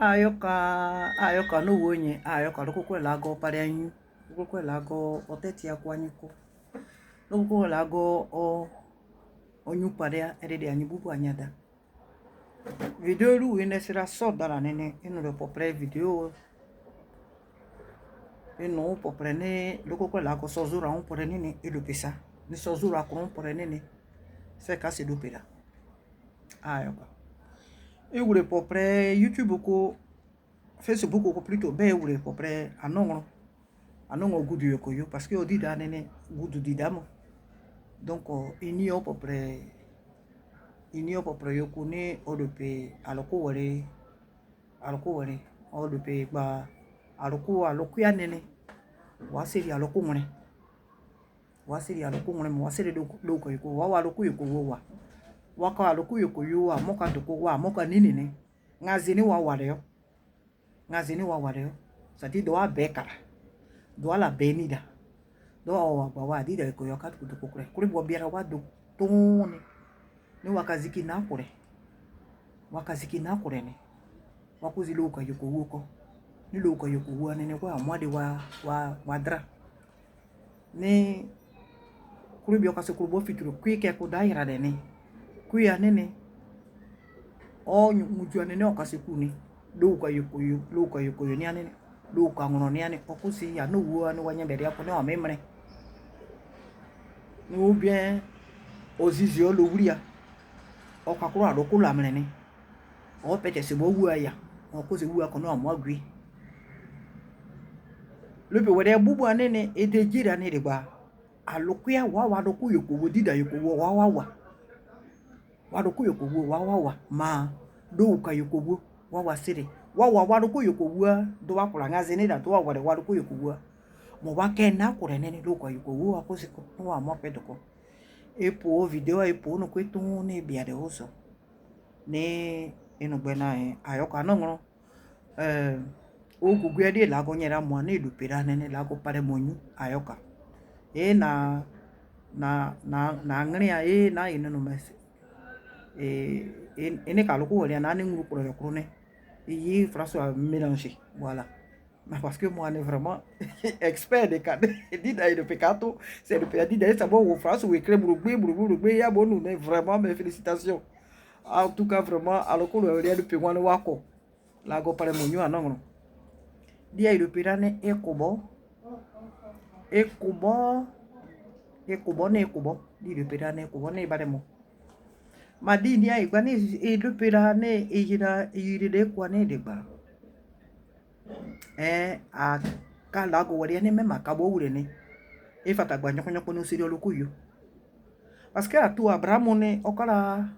Ayoka no wonye ayoka lokukwe lago pare anyu lokukwe lago oteti akwanyiko lokukwe lago onyu pare erede anyu bubu anyada video lu ine sira so dara nene ino le popre video ino popre ne lokukwe lago sozura on pore nene edupisa ni sozura ko on pore nene se kasi dupira ayoka ewure popre YouTube ko Facebook ko plutôt be ewure popre anongo gudu yokoyo parce que odida nene gudu didamo donc ini o popre yokune odope aloko wore odope gba aloko ya nene wasiri aloko ngone mo wasiri do ko yoko wa aloko yoko wa waka aloko yoko yo wa moka doko wa moka nini ne ngazini wa ware yo sati do abekara do ala benida do wa wa dida ko yo kat ko kure kuri bo biara wa do tone ni wakaziki na kure ne wakuzi loka yoko woko ni loka yoko wa ne ko amwade wa dra ne kuri bi okase kuri bo fituro kwike ko daira de ne kuya nene o muju nene okase kuni loka yoko yo ni anene loka ngono ni ane okusi ya no wo no wanya bere apo ne o memre no bien ozizi o lo wuria o kakuro aroko la mrene o pete se bo wu aya o ko se wu akono amo agui lope wede bubu anene edejira ne degba alokuya wa do ku yoko wo dida yoko wo wa do ku yoko wo wa ma do ka yoko wo wa sire wa do ku yoko wo do wa kula ngaze ne da do wa do ku yoko wo mo wa ke na kure nene do ka yoko wo akosi ko wa mo pedoko epo video epo no kwetu ne bia de oso ne eno gbena ayoka no ngro ogugu ede lago nyera mo na edupira nene lago pare monyu ayoka na ngri ya na ino no mes ene kaloko wole na ne ngru pro yokro ne yi François mélanger voilà mais parce que moi on est vraiment expert de cas dit de peccato c'est le pays dit ça bon France ou écrit brugbe ya bon nous vraiment mes félicitations en tout cas vraiment alors que le rien de pegwana wako lago pare monyu anongro dia ile pirane ekobo di ile pirane ekobo ne baremo madini ya igwane ile pirane ejira de kwa ne degba a kala go wori ne mema kabo wure ne e fata gba nyoko no siri olukuyo parce que atu abramo ne okara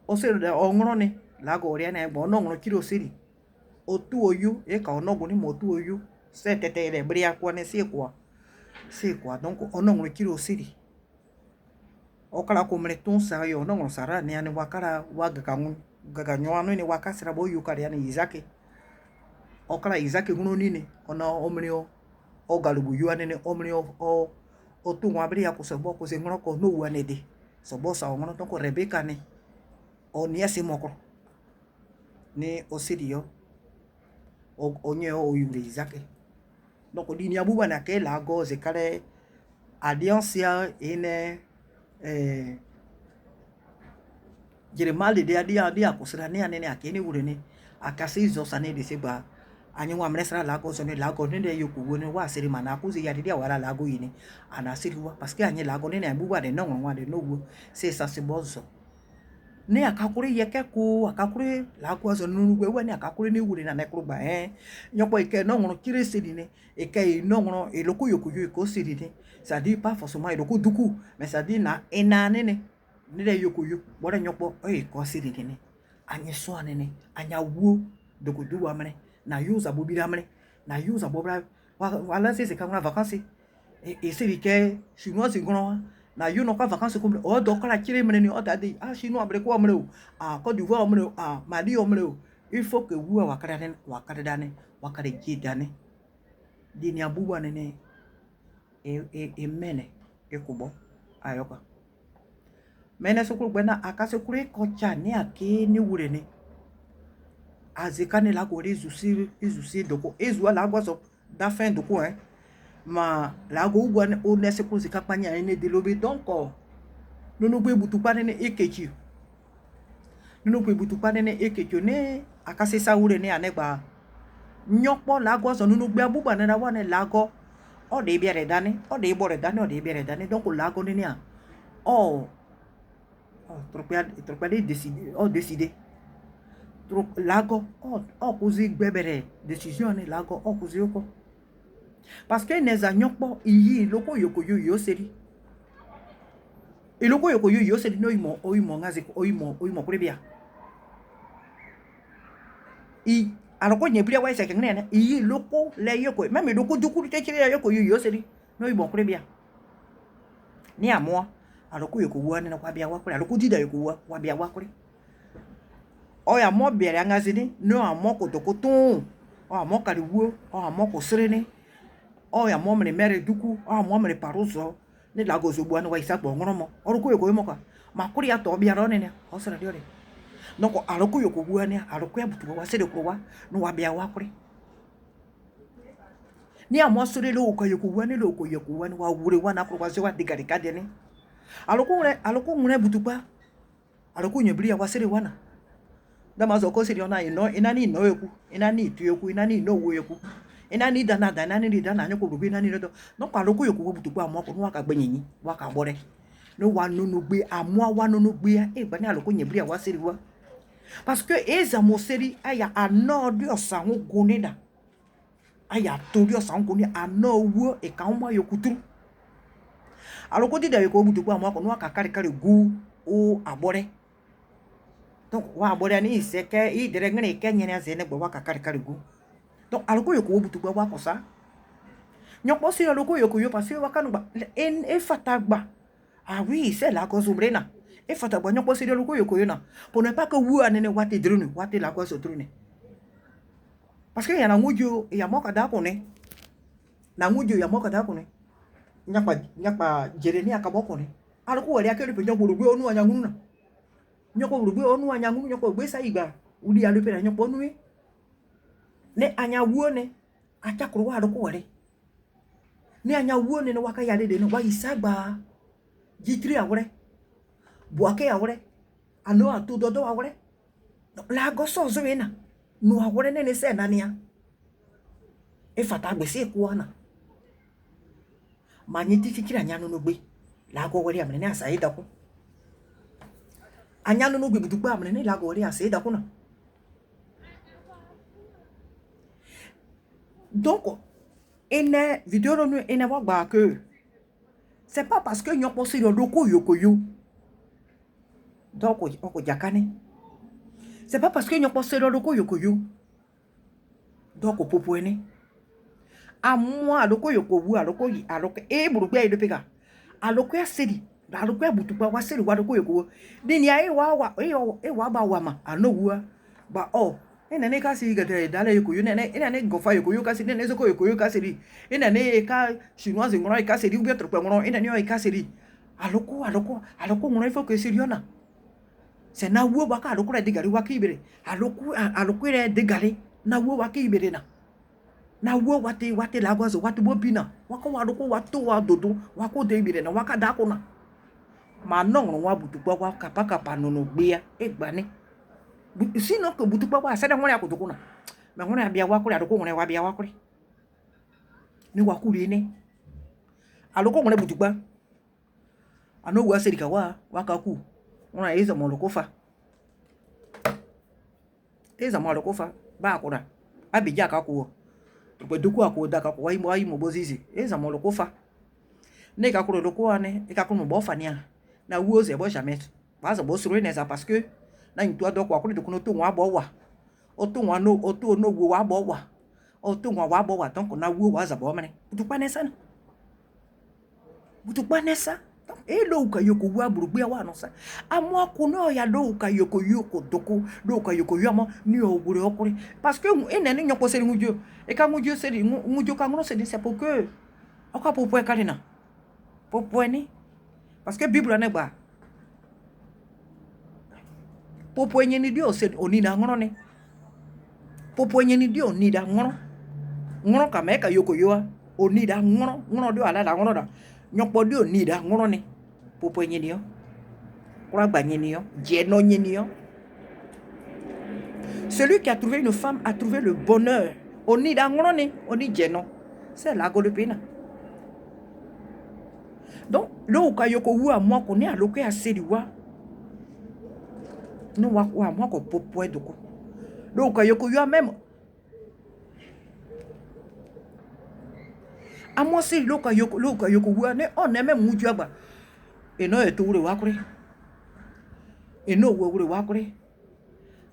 o siri de ongro ne lago wori ne gbo no ngro kiro siri otu oyu e ka onogun ni mo tu oyu se tete le bria kwa ne si kwa donc onongro kiro siri okara ko mretun sa yo onongro sara ne ani wakara gaganyo anu ni wakasira bo yu kare ani izake okara izake guno nini ona omrio o galugu yu anene omrio o tu wa bria ko se bo ko se ngro ko no wa ne de so bo sa ngro to ko Rebecca ne o ni ase moko ni osiri yo onye o yure izake donc dini abuba na ke la go ze kare alliance ine jere mal de dia kusira ne anene akene wure ne akase izo sane de seba anyi wa mresra la go so ne la go ne de yoku ne wa siri mana akuzi ya dia wala la go yini ana siri wa parce que anyi la go ne abuba de no wa de no wo c'est ça c'est bozo ne akakure yekeku akakure la ko so nurugwe we ne akakure ni wure na nekruba nyoko ike no ngoro kire sidi ne ike no ngoro eloku yokuyo ko sidi ne ça dit pas forcément eloku duku mais ça dit na enane ne de yokuyo bora nyoko ko sidi ne anye so anene anya wu doku du wa mene na use abobira mene na use abobra wala c'est quand on a vacances et sidi ke chinois ngoro na you no ka vacances comme o do kala kire mene ni o dade chinois abre ko amre o Côte d'Ivoire amre o Mali amre o il faut que vous wakare dane wakare gidane dini abuwa nene mene kubo ayoka mene sukuru gbena akase kure kocha ni ake ni wure ne azekane la ko ezusi doko ezua la gwazo da fin doko hein ma la go ugwa o nese ko zikapanya ene delobe donc nono gbe butupa nene ekechi nono gbe butupa nene ekechi ne akase saure ne anegba nyokpo la gwazo nono gbe abuba na wane lago o de biere dani o de bore dani o de biere dani donc lago nene a trop décider trop lago kuzi gbebere décision ne lago kuzi yoko parce que neza nyokpo iyi loko yoko yo seri iloko yoko yo seri no imo ngazi oimo prebia i aloko nyebria wa se kenene iyi loko le yoko même loko duku techire yoko yo seri no imo prebia ni amua aloko yoko wane na kwabia wakure aloko dida yoko wabia wakure oya mo bere angazini no amo kotokoton o amo kariwo o amo kosrene oya mo mere duku o amo mere paruzo ne lagozo buana wa isa gbongromo aloko yoko yomoka makuri ya to bia ronene o sere diore noko aloko yoko buane aloko ya butu wa sere krowa no wabia wakure ni amo sore lo ko yoko buane lo ko yoko buane wa wure wana krowa se wa digari kadene aloko ngure butupa aloko nyebria wa sere wana dama zo ko siri ona inani no eku inani itu eku inani no wo eku inani dana inani dana nyoko rubi inani no no pa loko yoku butupa amo ko no aka gbenyin wa ka bore no wa nunu gbe amo wa nunu gbe e gba ni aloko nyebri wa siri wa parce que eza mo seri aya anodi osanwo gonida aya tori osanwo goni anowo e ka mo yoku tru aloko dida yoko butupa amo ko no aka kare gu o abore donc wa bore ni seke i derengene kenyene azene gbo waka kare gu donc aloko yoko butu gbo wa kosa nyokpo si aloko yoko yo parce wa kanu ba en e fatagba ah oui c'est la cause umbrena e fatagba nyokpo si aloko yoko yo na pour ne pas que wu anene wate drone wate la cause drone parce que yana ngujo ya moka da kone na ngujo ya moka da kone nyakpa jereni akaboko ne aloko wali akere pe nyokpo gbo onu anyangunu na nyoko rugbe onu anyangu nyoko gbe sa igba uri alope na nyoko nuwe ne anyawu ne achakuru wa roko wore ne anyawu ne waka yale de no wa isagba jitri awore buake awore ano atu dodo awore la goso zowena no awore ne se nania e fata gbe se ku ana manyiti fikira nyanu no gbe la go wore amene asai dako anyanu no gbe dugba amene la go wore asai dako na donc ene vidéo no ene wa gba que c'est pas parce que nyoko si loko yokoyo donc on jakane c'est pas parce que nyoko si loko yokoyo donc popo ene amwa aloko yokowu aloko yi aloko e burugbe e dopeka aloko aseri aloko abutupa wa seri wa aloko yokowo dini ai wa ba wa ma anowu ba oh ina ne ka si gade dale yokoyo ina ne gofa yokoyo ka si ne zoko yokoyo ka seri ina ne ka chinoise ngoro ka seri ubi trope ngoro ina ne ka seri aloko ngoro ifo ke seri ona se na wo ba ka aloko re digari wa kibere aloko re digari na wo wa kibere na wo wate lagwazo wate bobina wako aloko wato wa dodo wako de ibere na waka dako na ma nongro wa butupa wa kapaka nono gbia egbani sino ko butupa wa sada ngore akotoko na me ngore abia wa kure aloko ngore wa bia wa kure ni wa kure ni aloko ngore butupa ano wa serika wa wakaku ona eza molokofa ba akura abija akakuo tupeduku akoda ka kwa imo bozizi eza molokofa ne ka kuro loko ane e ka kuro bofa nia na woze bo jamais baza bo suru neza parce que na ntu ado kwa kuro dokuno to wa bo wa o to wa no o to no wo wa bo wa o to wa bo wa donc na wo wa za bo mane butukpa nesa elo ka yoko wa burugbe wa no sa amo kuno ya do ka yoko doku do ka yoko yamo ni ogure okure parce que ene ni nyoko seri ngujo e ka ngujo seri ngujo ka ngono seri c'est pour que aka popo e kalina popo ni parce que bible na gba popo enye ni dio seri oni na ngono ni popo nyeni dio nida ngono kameka yoko yoa onida ngono dio ala da ngono da nyokpo dio nida ngono ni popo nyeni yo kura gba nyeni yo jeno nyeni yo. Celui qui a trouvé une femme a trouvé le bonheur. Onida ngono ni oni jeno c'est la golopena. Donc lo ka yoko wu a moi ko ni aloke a seriwa no wa moi ko popo edoko lo ka yoko yo même a moi si lo ka yoko wu ne on même muju agba eno eto wure wa kure eno wo wure wa kure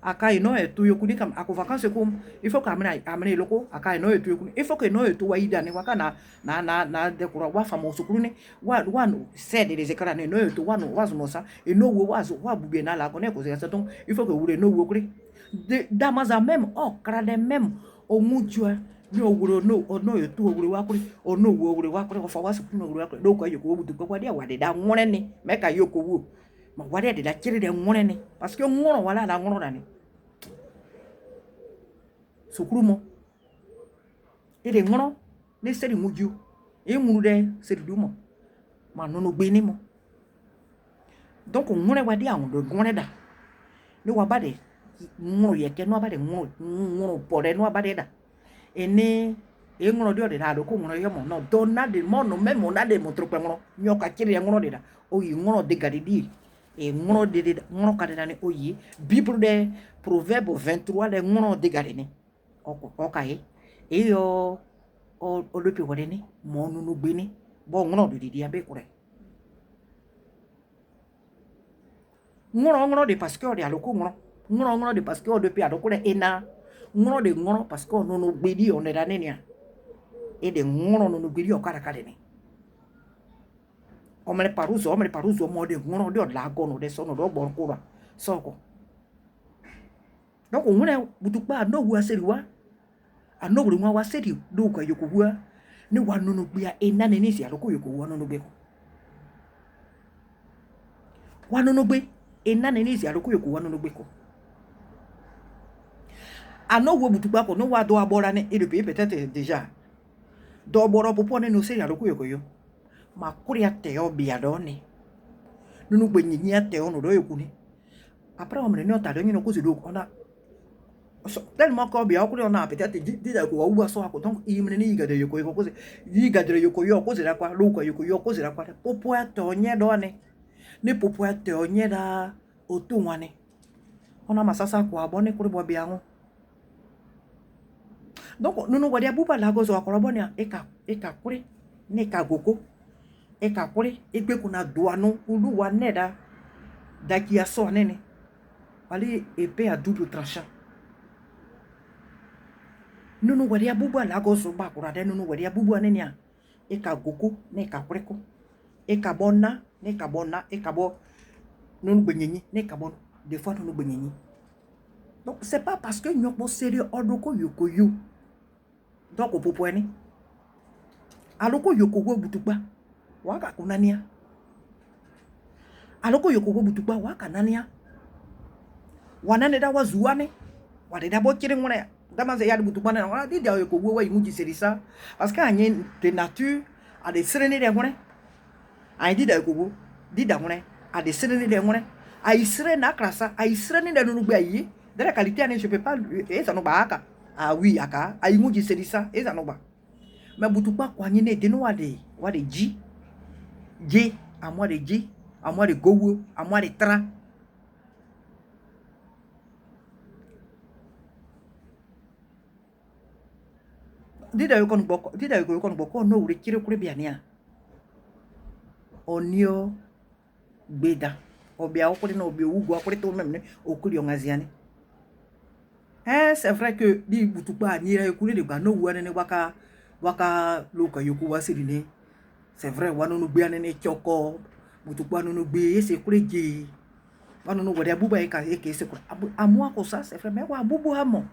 aka eno eto yoku ni kam ako vacances ko il faut ka amene loko aka eno eto yoku il faut que eno eto wa ida ne waka na dekura wa famo sukuru ne wa said les écrans ne eno eto wa no wa zo sa eno wo wa bube na la ko ne ko se donc il faut que wure no wo kure damaza même kra de même o muju no wuro no eto wure wa kure o no wo wure wa kure ko fa wa sukuru no wure wa kure do ko yoko wo butu ko dia wa de da ngone ni me ka yoko wo ma wade de la kiri de ngone ni parce que ngono wala la ngono dani sukuru mo ede ngono ne seri muju e munu de seri du mo ma nono gbe ni mo donc ngone wade awon do ngone da ni wa bade ngono ye ke no bade ngono pore no bade da ene e ngono dio de da do ko ngono yo mo no dona de mo no me mo na de mo trope ngono nyoka kiri ngono de da o yi ngono de gadidi et ngono de ngono kadani oyi bible de proverbe 23 de ngono de gadini okaye e yo o le pe wadeni mo nunu gbeni bo ngono de dia be kure ngono de parce que o de aloko ngono de parce que o de pe adoko de ena ngono de ngono parce que o nunu gbedi on de danenia e de ngono nunu gbedi o kara kadeni omele paruzo mo de ngono de la gono de sono do bon ko ba soko donc ngone butukpa no wu aseriwa anobru nwa wa seri do ka yoko wu ni wa nunu bia ena ne ni si aloko yoko wu nunu be ko wa nunu be ena ne ni si aloko yoko wu nunu be ko anowo butukpa ko no wa do abora ne et depuis peut-être déjà do boro popo ne no seri aloko yoko yo makuri ate obia doni nunu gbenyi ate ono do yokuni après on me ne ota do nyino ko zido ona tellement que obia okuri ona peut-être dit da ko wa so ako donc imne ni gade yoko yoko ko yi gade yoko yo ko zira kwa luko yoko yo ko zira kwa popo ate onye doni ne popo ate onye da otu nwane ona masasa ko abone kuri bo bia ngo donc nunu wadi abuba lago zo akoro bonia eka kuri ne ka goko eka kure egbe kuna douano ulu wa neda daki ya so nene wali épée à double tranchant nunu wadi abubu la go so ba kura de nunu wadi abubu nenia eka goko ne ka kure ko eka bona eka bo nunu gbenyenyi ne ka bon des fois nunu gbenyenyi donc c'est pas parce que nyoko sérieux odoko yoko yo donc popo eni aloko yoko go butukpa waka kunania aloko yoko go butukpa waka nania wanane da wazuane wadeda bo kire ngone dama ze yadu butukpa na wana dida yoko go wa imuji serisa parce que anye de nature a de serene de ngone anye dida yoko go dida ngone a de serene de ngone a isre na krasa a isre ni de nunu gba yi de la qualité ne je peux pas et ça no ba aka ah oui aka a imuji serisa et ça no ba mais butukpa kwa nyine de no wade ji J, à moi de J, à moi de Gowo, à moi de Tra. Dida yoko boko no ure kire kure biania. Onio beda. Obia okuri no obia ugo akuri to même okuri ongaziane. C'est vrai que di butukpa ni ra yokuri de ba no wane ne waka loka yoku wasirine. C'est vrai wanu no gbe anene choko butukpa no gbe ese kureje wanu no wode abuba e ka ese kure amwa ko ça c'est vrai mais wa abubu amo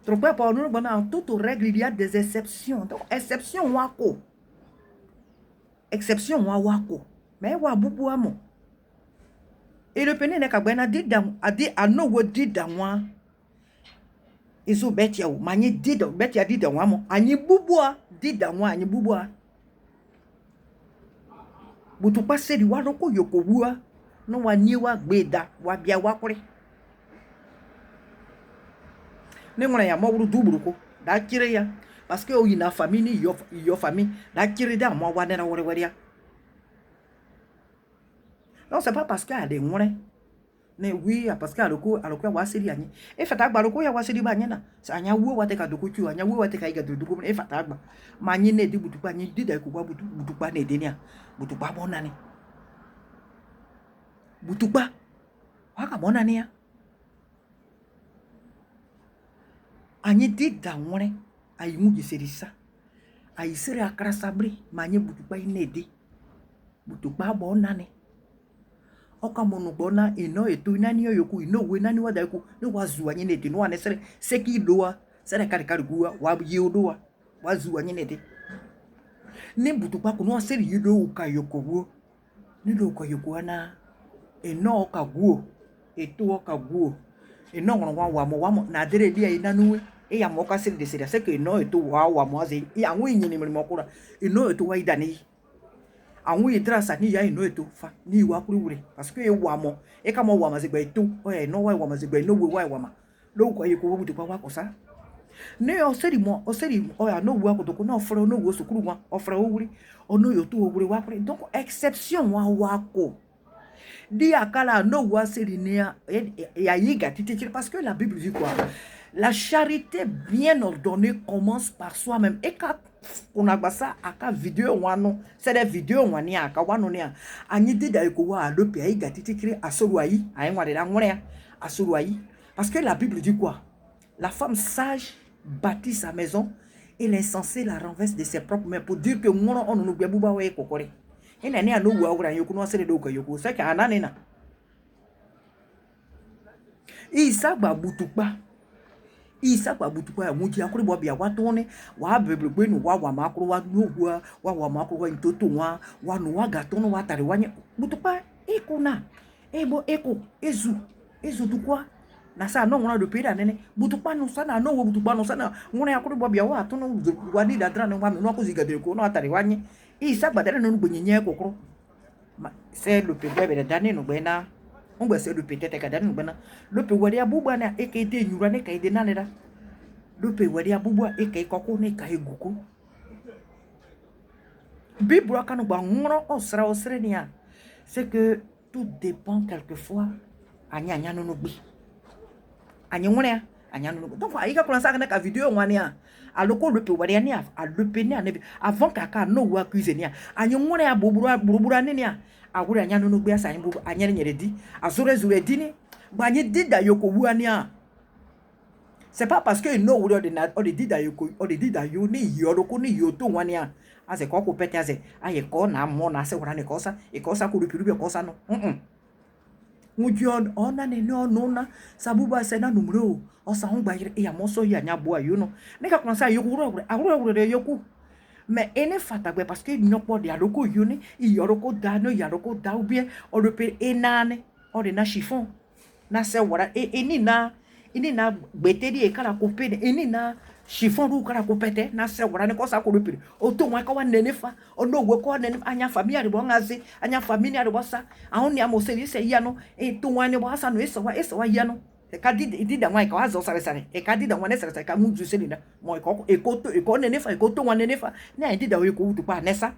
trop pas pour nous dans toute règle il y a des exceptions donc exception wako exception wako mais wa abubu amo et le pene ne ka gbe na dit a no wo dit da moi Izo betia ou manye dida betia dida wamo anyi bubua dida wa anyi bubua butu paseri wa roko yokobua no wa niwa gbeda wa bia wa kure ne ngona ya mo buru duburu ko da kire ya parce que o yina famille ni yo famille da kire da mo wa na wore wore ya non c'est pas parce qu'il y a des ngone ne oui parce que aloko wa seri anyi e fata gba aloko ya wa seri ba nyana sa anya wo wa te ka dokuchu anya wo wa te ka iga dokuku e fata gba ma nyi ne di butukpa nyi di da ku gba butukpa ne de ni a butukpa bona ni butukpa wa ka bona ni ya anyi di da ngone ayi mu giseri sa ayi seri akara sabri ma nyi butukpa ne de butukpa bona ni oka monubona ino etu nani yoku ino we nani wada ku no wazu anyi ne de no anesere seki doa sere kari gua wa yodoa wazu anyi ne de ne butukpa ku no sere yodo uka yokowo ne do uka yoku ana eno oka guo etu oka guo eno ngoro wa mo na dere dia ina nuwe e ya mo ka sere de sere seki eno etu wa mo aze ya nwe nyini mi mo kura eno etu wa idani anwu yidra sa ni ya ino eto fa ni iwa kuri wure parce que e wa mo e ka mo wa ma zegba eto o e no wa ma zegba no we wa ma lo ko ye ko wo butukpa wa ko sa ne o seri o ya no wa ko to ko na ofre no wo sukuru wa ofre o wuri o no yo to o wuri wa kuri donc exception wa ko di akala no wa seri ne ya yiga titi parce que la Bible dit quoi la charité bien ordonnée commence par soi-même et quand on a ça aka vidéo wano c'est des vidéos wani aka wano ne anyi dida eko wa lopi ayi gatiti kire asoruayi ayi ngwa de la ngore asoruayi parce que la Bible dit quoi la femme sage bâtit sa maison et l'insensé la renverse de ses propres mains pour dire que ngoro on no gbe buba we kokore ina ne anu wa ogura yoku no sere do ka yoku se ka anane na isa gba butukpa isa kwa butukwa ya muji akuri bo bia watone wa bebrebe no wa makro wa nogwa wa makro wa ntoto wa no wa gatono wa tare wanye butukwa ekuna ebo eko ezu tukwa na sa no ngona do pera nene butukwa no sana no wo butukwa no sana ngona akuri bo bia wa tono wa di dadra no wa no ko ziga de ko no tare wanye isa gbadare no gbenyenye kokoro c'est le pebe de dane no gbena on va essayer de peut-être que dans bana le pe wadi abubwa na ekete nyura ne kai de nanera le pe wadi abubwa e kai koko ne kai guku bibro kanu ba ngoro osra nia c'est que tout dépend quelquefois anya no no bi anya ngore anya no donc aika kuna saka na ka video ngwane a aloko le pe wadi ania a le pe nia avant kaka no wa cuisine nia anya ngore abubura ne nia awure anya no gbe asa nbu anya nyere di azure zure di ni gbanye dida yoko wu ania c'est pas parce que no wure o de dida yoko o de dida yo ni yoroko ni yoto wania ase ko pete ase aye ko na mo na se wura ni kosa e kosa ko rupiru be kosa no mujon ona ne no na sabuba se na numro o sa hu gba ya mo so ya nya bo ayo no ne ka kon sa yoku awure yoku mais ene fatagbe parce que nyokpo de aloko yoni iyoroko dano yaroko daubie o le pe enane o de na chiffon na se wara eni na betedi e kala kopede eni na chiffon ru kala kopete na se wara ne ko sa ko le pe o to wa ka wa nenefa o no we ko nene anya famille de bongaze anya famille de bosa ahun ya mo se ya no e to wa ne bosa no eso wa ya no kadi da ngwa ka wazo sare e kadi da ngwane sare ka mu juse ni na mo ko nenefa e ko to ngwane nefa na e dida we ko utu pa nesa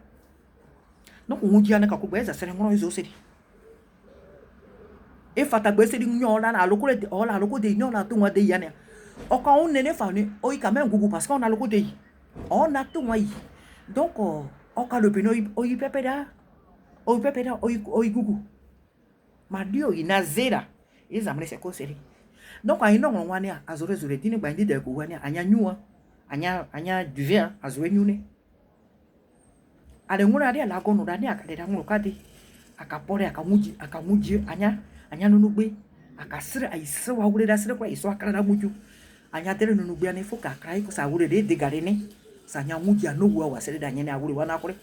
no ko mu dia na ka ko beza sare ngoro izo seri e fata gbe seri nyola na aloko de ola aloko de nyola to ngwa de ya ne o ka on nenefa ni o i ka men gugu parce qu'on a aloko de on a to ngwa yi donc o ka le pino o i pepeda o i gugu ma dio ina zera izamle se ko seri donc a ino ngwani azore zure dini gba ndide ko wani anya nyua anya duvia azwe nyune ale ngura dia la gonu dani akade da nguru kadi akapore akamuji anya nunugbe akasire aisire wa wure da sire kwa iso akara da muju anya tere nunugbe ani foka kai ko sa wure de gare ni sa nya muji anowu wa sire da nya na wure wana kure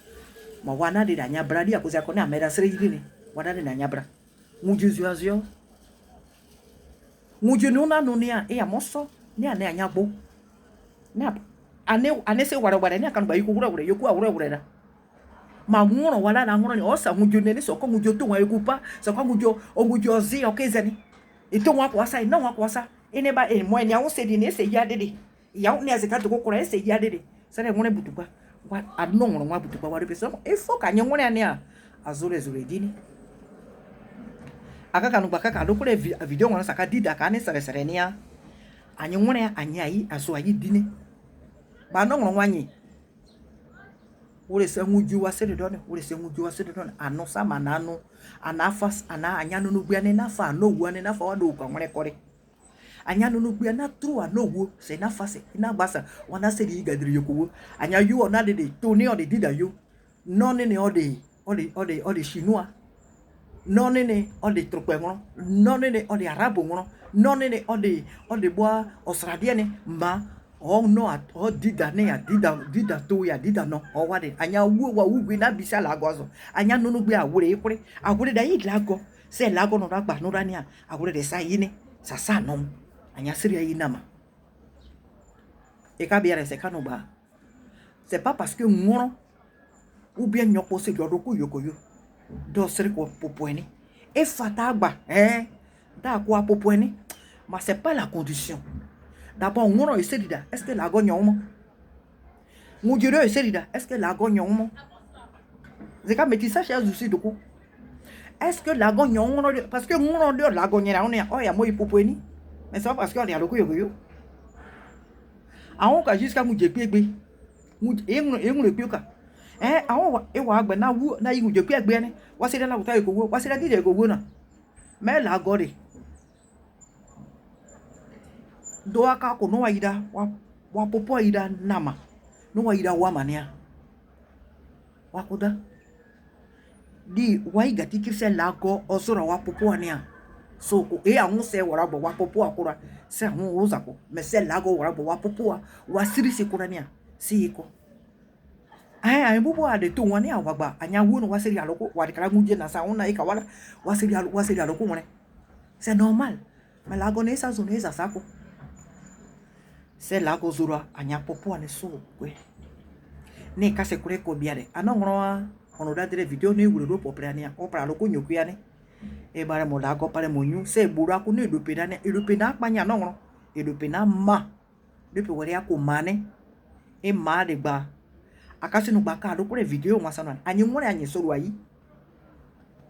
ma wana de da nya bradi akoza ko na ameda sire yini wana de na nya bra muju zuazio mujununa nunia e amoso ni ane anyagbo na ane se wara ni akanu ba yiku wura yoku awura da ma ngoro wala na ngoro ni osa ngujo ne so ko ngujo to wa ekupa so ko ngujo zi okezani ito wa kwa sai na wa kwa sa ene ba e mo enya wo se di ne se ya dede ya ne azika to kokora e se ya dede sare ngore butupa wa adno ngoro wa butupa wa repeso e fo ka nye ngore ane a azure dini aka kanu baka ka do kure video ngoro saka dida ka ne sare ni a anye ngore anya yi aso ayi dini ba no ngoro wanyi ure se nguju wa se don ure se nguju wa se don ano sama nanu anafas ana anya no gbe ne nafa no wu ne nafa wa do kwa ngore kore anya no gbe na tru ano wu se nafa se na basa wana se di gadiri yokuwo anya yu ona de to ni o de dida yo no ne o de chinois no ne o de trope ngoro no ne o de arabo ngoro no ne o de bois australien ma oh no oh dida ne ya dida to ya dida no oh wade anya wu gbe na bisa lagozo anya no gbe awure da yi lago se lago no dagba no rani awure de sa yi ni sasa no anya siri yi na ma e ka biere se kanu ba c'est pas parce que ngoro ou bien nyoko se do ko yokoyo do siri ko popoeni e fata agba da ko popoeni mais c'est pas la condition. D'abord, on essaie de dire, est-ce que la gogne on mon Dieu essaie de dire, est-ce que la gogne on c'est comme métis ça chez aussi de coup. Est-ce que la gogne on parce que on de la gogne là on est oh ya moi il popo ni mais c'est pas parce qu'on est à le yo awon ka jusqu'à mu je pegbe mu e le pioka awon e wa agbe na wu na yi mu je pegbe ni wa se la uta ikowo wa se la dide ikowo na mais la gore do aka ko no waida wa popo ida nama no waida wa mania wa koda di waiga tikirse lago osora wa popo ania so ko awon se wara bo wa popo akura se awon oza ko me se lago wara bo wa popo wa sirisi kura nia si ko ai bubu ade to woni awagba anya wu no wa siri aloko wa dikara nguje na sa ona ika wala wa siri aloko won c'est normal mais lago ne sa zone sa sako se lago zura anya popo ane so kwe ne ka se kure ko biare anongro ono da dire video ne wuro popre ania o pra lo ko nyoku ane e bare mo lago pare mo nyu se buru aku ne do pedane e do pena panya nongro e do pena ma de pe wori aku mane e ma de gba akase no gba ka do kure video wa sanan anyi nwore anyi soru ayi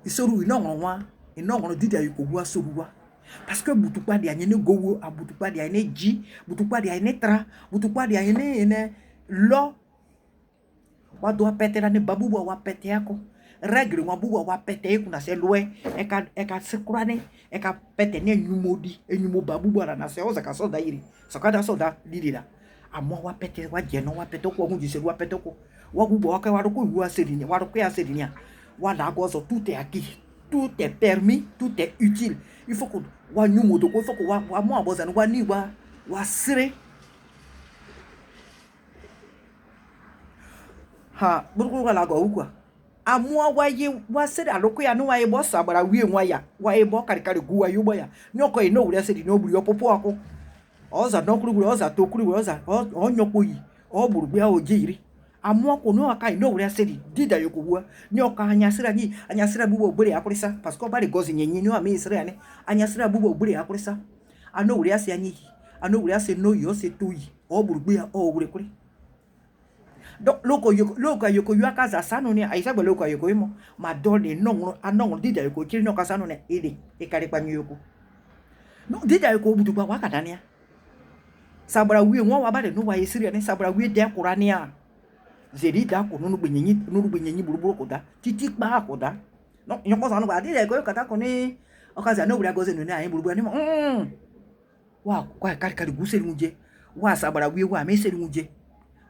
isoru inongro wa inongro didi ayi ko gwa soru wa parce que butukpa dia nyene gowo abutukpa dia ne ji butukpa dia ne tra butukpa dia ne lo wa do apetera ne babuwa wa pete yako regre wa buwa wa pete ku na se loe e ka sekurane e ka pete ne nyumodi enyumo babuwa na se oza ka so da iri so ka da so da didira amo wa pete wa je no wa pete ko ngu jise wa pete ko wa gubo wa ka wa ko wu asedi wa ko ya asedi nia wa da go so tout est acquis tout est permis tout est utile il faut que wa nyumo do ko il faut que wa mo aboza no wa ni wa sire ha buru la go ukwa amua wa ye wa sire aloko ya no wa ye bo sabara wie nwa ya wa ye bo karikari guwa yubo ya nyoko e no wure sedi no buru opopo ako oza no kuru oza to kuru oza onyoko yi o buru bia ojiri amua ko no aka no wure sedi dida yokuwa nyoka anyasira bubo bure akurisa parce que bari gozi nyenyi no ami isira ne anyasira bubo bure akurisa ano wure ase anyi ano wure ase no yo se toyi o buru bia o wure kuri donc loko yoko yu akaza sanu ne aisa gbe loko yoko imo ma dole no anong dida yoko kiri no kasanu ne ide e kare pa nyoko no dida yoko butu gba wakada ne sabra wi won wa ba de no wa yesiri ne sabra wi de kurania zeri da ko no gbenyi buruburu ko da titi pa ko da no nyoko sanu ba dida yoko kata ko ni okaza no bura goze no ne ayin buruburu ni wa kwa kari guseri munje wa sabra wi wa meseri munje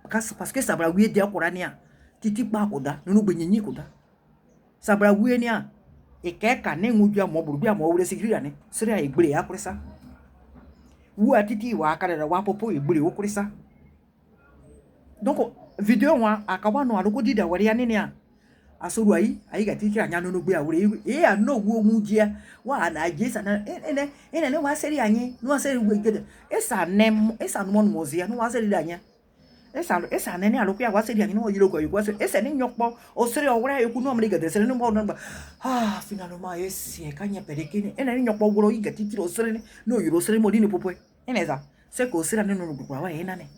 parce que sabra wi de kurania titi pa ko da no gbenyi ko da sabra wi ni a e ke ka ne nguju amo buruburu amo wure sikiri ne sire a igbere ya presa wu atiti wa akara wa popo igbere wo kurisa donc video wa akawa no aloko dida wari anene a asuru ai ga tikira anya no gbe awure e ano wo mujia wa na jesa na ene ne wa seri anyi no wa seri we gede esa no mozia no wa seri anya esa ne aloku ya wa seri anyi no yiro ko yuko esa ne nyokpo o seri owura yoku no amri gede seri no mo no finalement esi e kanya pedekini ene ne nyokpo wuro yi ga tikira o seri no yiro seri mo dini popo ene za se ko seri ne no gbe wa ena ne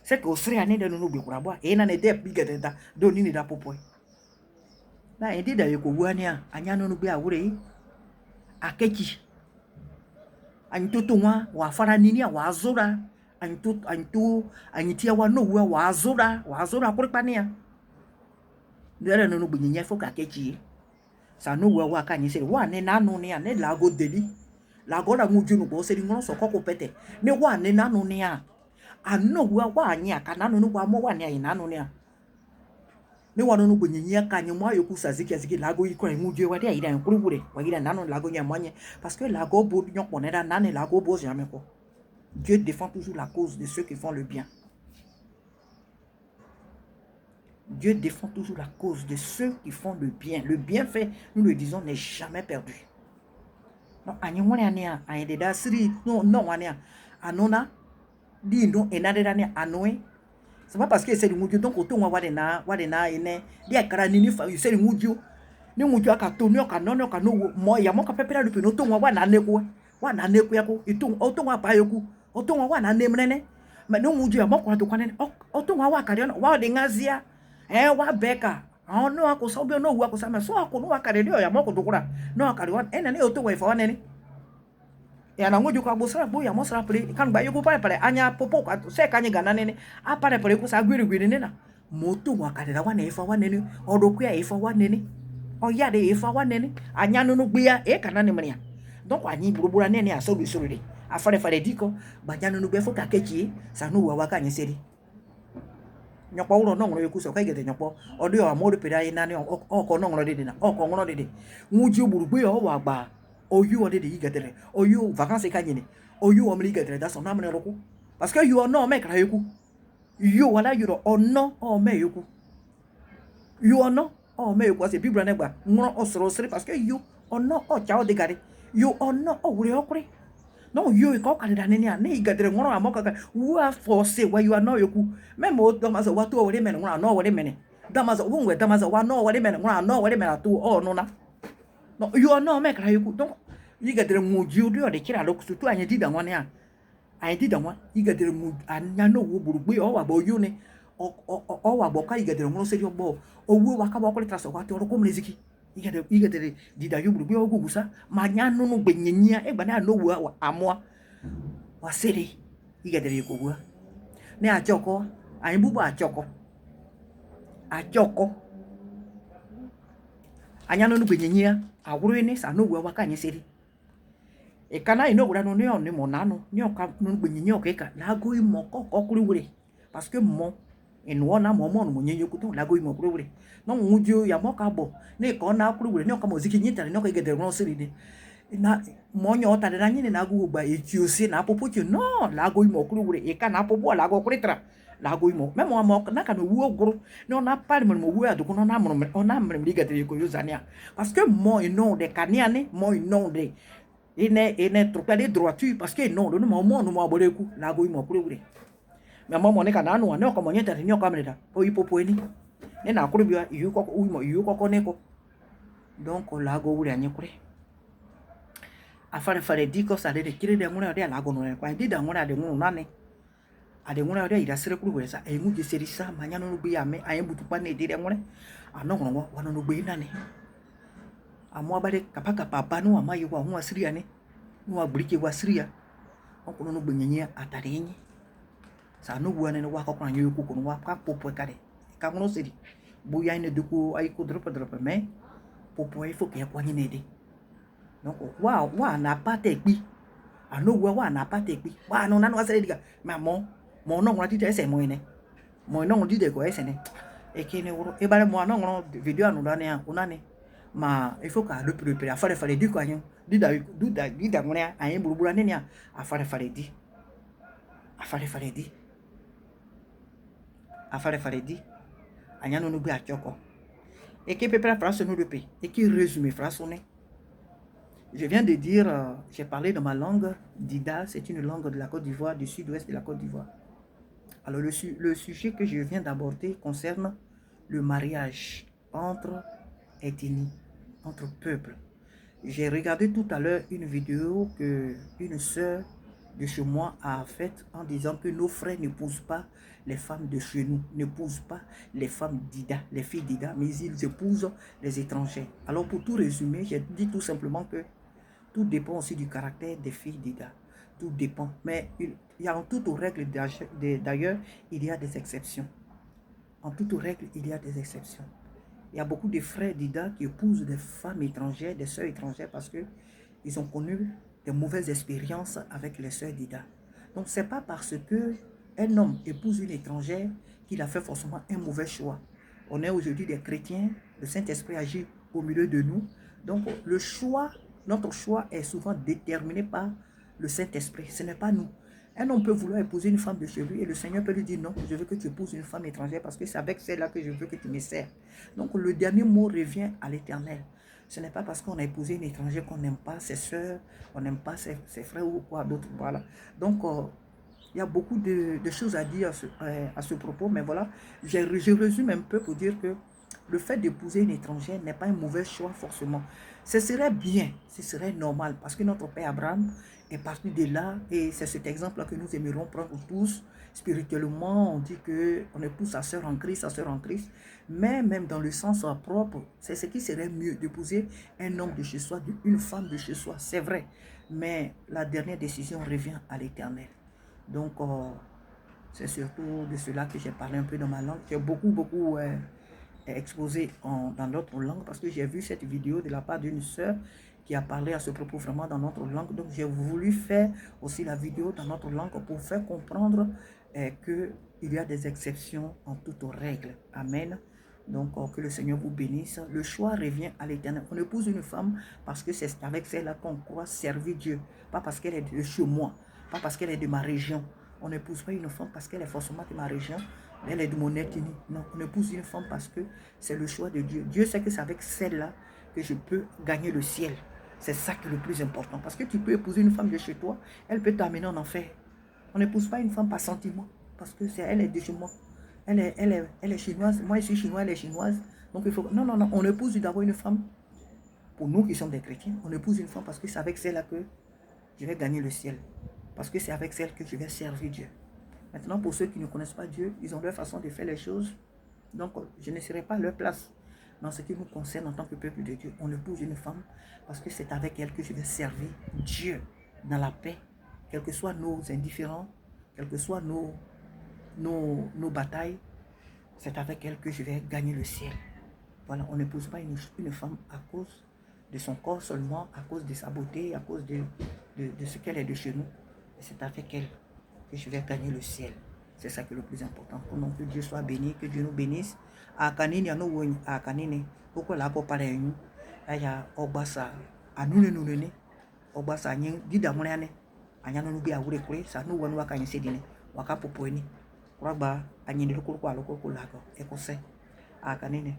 se ko seri ane de no gbe kura bo ena ne de bigede da do ni da popo na edi da yeko wuania anya no gbe awure akechi antoto wa fara nini wa azura anyitia wa no wa azura kuripania ndere no gbe nyen fo akechi sa no wa ka nyi se wa ne nanu ne ne lago deli lago la muju no bo se ngoro so kokko pete ne wa ne nanu ne a ano wa anyi aka nanu no wa mo wa ne ayi nanu ne a ne wano no bonyinya kanye mo ayoku saziki lago ikora imuje wade aida nkurugure wagira nano lago nyamanye parce que lago bo nyokonera nane lago bo jamais quoi. Dieu défend toujours la cause de ceux qui font le bien. Dieu défend toujours la cause de ceux qui font le bien. Le bienfait, nous le disons, n'est jamais perdu. Non, anyimone ania ayededa siri no ania anona di no enadeda ne anoe. C'est pas parce que c'est le moudio donc auto wadena ene dia kara nini fa c'est le moudio ni moudio aka tonu aka nono aka no mo ya mo ka pepera lu pino to wa na neku yako itu auto wa ba yoku auto wa na nemrene ma no moudio ya mo kwa to kwane auto wa kare no wa de ngazia wa beka no ako so bi no wa ko sama so ako no wa kare dio ya mo ko dokura no akare wa ene ne auto wa fa nene ya na ngoju ka bosra bo ya mosra pre kan ba yugo pare anya popo ka se kanye gana nene a pare ku sa gwiri nena moto wa kadera wa na ifa wa nene odoku ya ifa wa nene o ya de ifa wa nene anya no gbe ya e kana ne mria donc anyi burubura nene a so bi sorire a fare diko ba nya no gbe fo ka kechi sa no wa ka nyi seri nyopo wuro no ngoro yoku so ka gede nyopo odo ya mo do pera ina ne o ko no ngoro de na o ko ngoro de nwuji burugbe ya o wa gba oyu ode de yigadere oyu vacances kanyene oyu omri yigadere da so na mre roku parce que you no me kra yoku you wala you no o me yoku you no o me yoku ase bibra negba ngro osoro siri parce que you no o chao de gari you no o wure okure no you ko ka da nene a ne yigadere ngro amoka ka wa force wa you no yoku meme o do maso wa to wore men ngro no wore men da maso wonwe da maso wa no wore men ngro no wore men atu o no na no you are not make you donc you get the muju do de kira lo sutu anya di da wan ya anya di da wan you get the muju anya no wo burugbe o wa bo you ne o wa bo ka you get the ngro se yo bo owu wa ka bo ko traso wa to ro ko mreziki you get the di da you burugbe o gugusa ma nya no no gbenyenya e gba na no wo amoa wa sere you get the ko wo ne ajoko anya bubu ajoko anya no gbenyenya awuru ni sa no wa ka nyi seri e kana ino gura no ni on ni mo nanu ni o ka no gbenyenya o ka lago imo kokuri wure parce que mo eno na mo no nyenye ku to lago imo kuri wure no mujo ya mo ka bo ni ko na kuri wure ni o ka mo ziki nyita ni o ka gede no seri ni na mo nyo ta de na nyi na gu gba eti osi na popo ti no lago imo kuri wure e kana popo lago kuri tra lago imo me mo na ka no wu oguru no na pari mo wu aduko no na mo na mre mri gade ko yuzania parce que mo ino de kaniane mo ino de ine tropa de droiture parce que non no mo no mo aboreku lago imo kuri wure me mo ne ka na anu ne ko mo nyeta ni o ka mreda o ipopo eni ne na kuri bia yu koko ne ko donc lago wure anyi kuri afare diko sa de kire de ngura de lago no kwa di da ngura de ngunu nane ade ngura de ira sere kuru wesa e mu je serisa manya no gbe ya me ayen butupa ne de ngure ano ngoro wa no gbe nane amo abade kapaka papa no amayi wa hu asiria ne no agbirike wa asiria okuno no gbenyenya atare yin sa no wu ane no wa kokran yoku ko no wa ka popo kare ka ngono seri bu ya ne duku ay ko drop me popo ay fo ke kwa ni ne de donc wa na pate pi ano wa na pate pi wa no na no asere diga mamo mo no ngora dide ese mo ine mo no ngora dide ko ese ne e kene woro e bare mo no ngora video anu dane a unane ma il faut ka le prepare afare di ko anyo dida ngora ayen burubura ne a afare di anya no bi achoko Et qui peut faire phrase nous de paix. Et qui résume phrase sonner. Je viens de dire, j'ai parlé de ma langue d'Ida, c'est une langue de la Côte d'Ivoire, du sud-ouest de la Côte d'Ivoire. Alors le sujet que je viens d'aborder concerne le mariage entre ethnies, entre peuples. J'ai regardé tout à l'heure une vidéo que une sœur de chez moi a faite en disant que nos frères n'épousent pas les femmes de chez nous, n'épousent pas les femmes d'Ida, les filles d'Ida, mais ils épousent les étrangers. Alors pour tout résumer, j'ai dit tout simplement que tout dépend aussi du caractère des filles d'Ida. Tout dépend. Mais il y a en toute règle, d'ailleurs, il y a des exceptions. En toute règle, il y a des exceptions. Il y a beaucoup de frères d'Ida qui épousent des femmes étrangères, des sœurs étrangères, parce qu'ils ont connu de mauvaises expériences avec les sœurs d'Ida. Donc, ce n'est pas parce qu'un homme épouse une étrangère qu'il a fait forcément un mauvais choix. On est aujourd'hui des chrétiens, le Saint-Esprit agit au milieu de nous. Donc, le choix, notre choix est souvent déterminé par le Saint-Esprit. Ce n'est pas nous. Un homme peut vouloir épouser une femme de chez lui et le Seigneur peut lui dire non, je veux que tu épouses une femme étrangère parce que c'est avec celle-là que je veux que tu me sers. Donc le dernier mot revient à l'Éternel. Ce n'est pas parce qu'on a épousé une étrangère qu'on n'aime pas ses soeurs, on n'aime pas ses frères ou quoi d'autre. Voilà. Donc il y a beaucoup de choses à dire à ce propos, mais voilà, je résume un peu pour dire que le fait d'épouser une étrangère n'est pas un mauvais choix forcément. Ce serait bien, ce serait normal, parce que notre père Abraham est parti de là, et c'est cet exemple-là que nous aimerions prendre tous. Spirituellement, on dit qu'on épouse sa soeur en Christ, mais même dans le sens propre, c'est ce qui serait mieux, d'épouser un homme de chez soi, une femme de chez soi, c'est vrai, mais la dernière décision revient à l'Éternel. Donc, c'est surtout de cela que j'ai parlé un peu dans ma langue. J'ai beaucoup exposé dans notre langue parce que j'ai vu cette vidéo de la part d'une sœur qui a parlé à ce propos vraiment dans notre langue. Donc, j'ai voulu faire aussi la vidéo dans notre langue pour faire comprendre qu'il y a des exceptions en toutes règles. Amen. Donc, que le Seigneur vous bénisse. Le choix revient à l'Éternel. On épouse une femme parce que c'est avec celle-là qu'on croit servir Dieu. Pas parce qu'elle est de chez moi, pas parce qu'elle est de ma région. On n'épouse pas une femme parce qu'elle est forcément de ma région, elle est de mon ethnie. Non, on épouse une femme parce que c'est le choix de Dieu. Dieu sait que c'est avec celle-là que je peux gagner le ciel. C'est ça qui est le plus important. Parce que tu peux épouser une femme de chez toi, elle peut t'amener en enfer. On n'épouse pas une femme par sentiment, parce que elle est de chez moi. Elle est chinoise, moi je suis chinois, elle est chinoise. Donc il faut... Non, on épouse d'abord une femme. Pour nous qui sommes des chrétiens, on épouse une femme parce que c'est avec celle-là que je vais gagner le ciel. Parce que c'est avec celle que je vais servir Dieu. Maintenant, pour ceux qui ne connaissent pas Dieu, ils ont leur façon de faire les choses. Donc, je ne serai pas à leur place. Dans ce qui nous concerne en tant que peuple de Dieu, on épouse une femme parce que c'est avec elle que je vais servir Dieu dans la paix. Quels que soient nos indifférents, quelles que soient nos batailles, c'est avec elle que je vais gagner le ciel. Voilà, on n'épouse pas une femme à cause de son corps seulement, à cause de sa beauté, à cause de ce qu'elle est de chez nous. C'est avec elle que je vais gagner le ciel. C'est ça qui est le plus important. Que Dieu soit béni, que Dieu nous bénisse. A kanini anu woni a kanini. Pourquoi la ko pare yu? Aya obasa anune nune obasa nyin dida mone anya no bi awure kure sa no wonu aka yin sedine waka popo ni. Kuraba anyin ko ko aloko ko lago. Ekose a kanini.